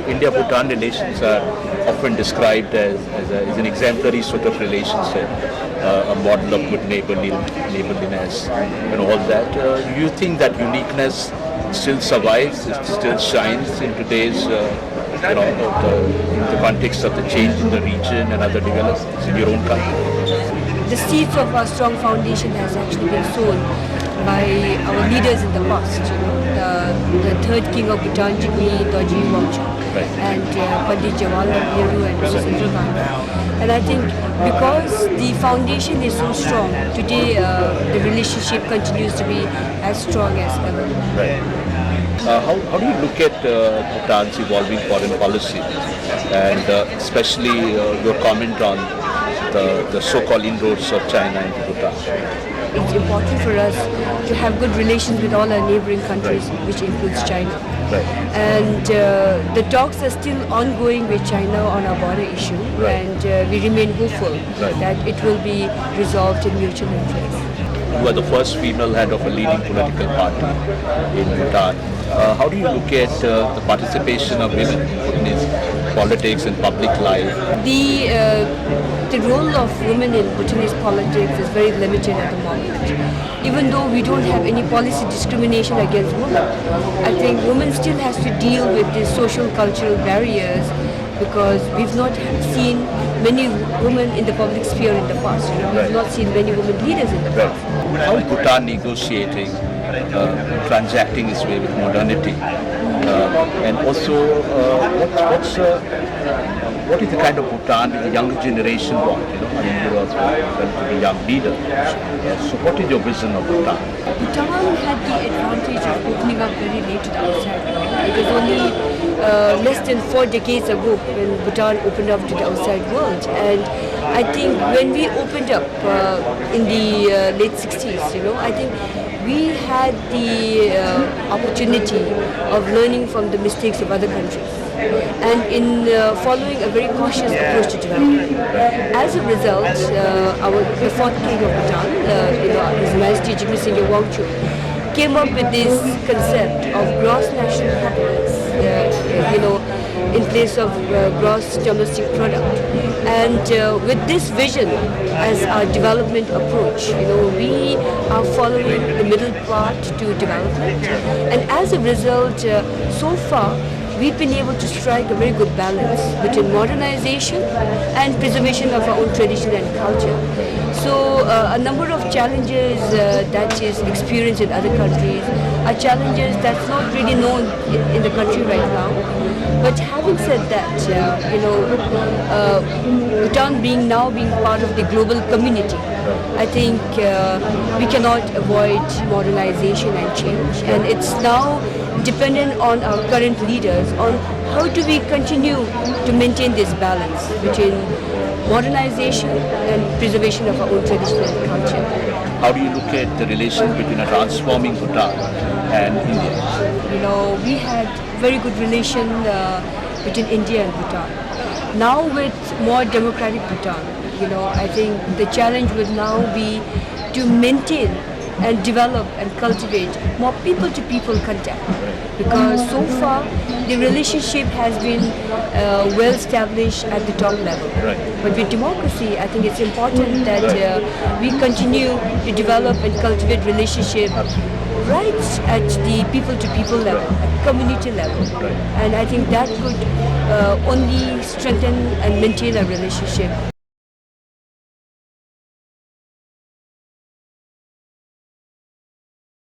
India-Bhutan relations are often described as an exemplary sort of relationship, a model of good neighborliness, and all that. Do you think that uniqueness still survives, it still shines in today's, in the context of the change in the region and other developments in your own country? The seeds of our strong foundation has actually been sown by our leaders in the past. The third king of Bhutan, Jigme Dorji Wangchuck, and Pandit Jawaharlal Nehru and Mrs. Indira Gandhi. And I think because the foundation is so strong, today the relationship continues to be as strong as ever. Right. How do you look at Bhutan's evolving foreign policy, and especially your comment on the so-called inroads of China into Bhutan? It's important for us to have good relations with all our neighboring countries, which includes China. Right. And the talks are still ongoing with China on our border issue, and we remain hopeful that it will be resolved in mutual interest. You are the first female head of a leading political party in Bhutan. How do you look at the participation of women in Bhutanese politics and public life? The role of women in Bhutanese politics is very limited at the moment. Even though we don't have any policy discrimination against women, I think women still has to deal with these social cultural barriers because we've not seen many women in the public sphere in the past. We've not seen many women leaders in the past. How is Bhutan negotiating, transacting its way with modernity? And also, what is the kind of Bhutan the younger generation want? You're a relatively young leader. So what is your vision of Bhutan? Bhutan had the advantage of opening up very late to the outside world. It was only less than 4 decades ago when Bhutan opened up to the outside world. And I think when we opened up in the late 60s, I think we had the opportunity of learning from the mistakes of other countries and in following a very cautious approach to development. As a result, the fourth king of Bhutan, His Majesty Jigme Singye Wangchuck, came up with this concept of gross national happiness, in place of gross domestic product. And with this vision as our development approach, we are following the middle path to development. And as a result, so far, we've been able to strike a very good balance between modernization and preservation of our own tradition and culture. So a number of challenges that is experienced in other countries are challenges that's not really known in the country right now. But having said that, Bhutan being part of the global community, I think we cannot avoid modernization and change. And it's now dependent on our current leaders on how do we continue to maintain this balance between modernization and preservation of our own tradition and culture. How do you look at the relation between a transforming Bhutan and India? We had very good relation between India and Bhutan. Now with more democratic Bhutan, I think the challenge will now be to maintain and develop and cultivate more people-to-people contact. Because so far, the relationship has been well established at the top level. But with democracy, I think it's important that we continue to develop and cultivate relationship right at the people-to-people level, at community level. And I think that could only strengthen and maintain a relationship.